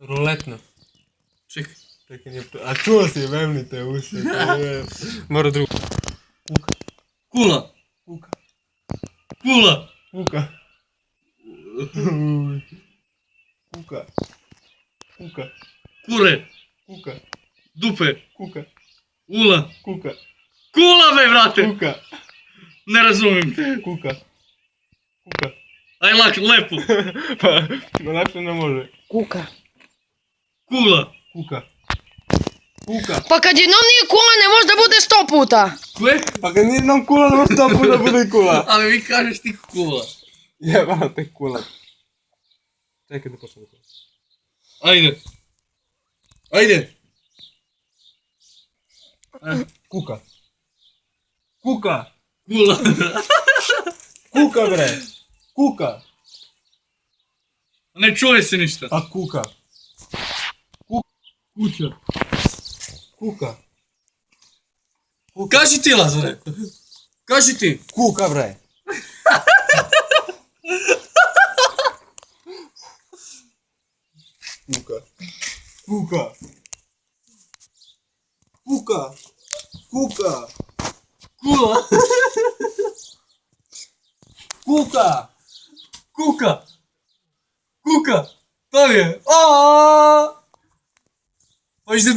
Рулетно. Чекай. Чекай, а чуo si vevnite uši. Mora drugo. Kuka. Кула. Kuka. Кула. Kuka. Kuka. Kuka. Куре. Kuka. Дупе. Kuka. Ула. Kuka. Кула, бе, брате! Kuka. Не разумем те. Kuka. Kuka. Ай лак, лепо. Pa, lakše ne može. Kuka. Кула. Kuka. Kuka. Pa kad jednom nije kula, ne može da bude 100 puta. Кое? Pa kad nije nam kula, ne može sto puta bude kula. Абе, ви кажеш ти кула. Jebate kula. Čekaj da počnem. Ајде. Ајде. Kuka. Kuka. Кула. Kuka bre. Kuka. Не чуе се ништа. A kuka. Куќа. Kuka. Кажи ти, Лазаре. Кажи ти. Kuka bre. Kuka. Kuka. Kuka. Kuka. Кула. Kuka. Кука. Кука. Тоа е. Ааа. Па ще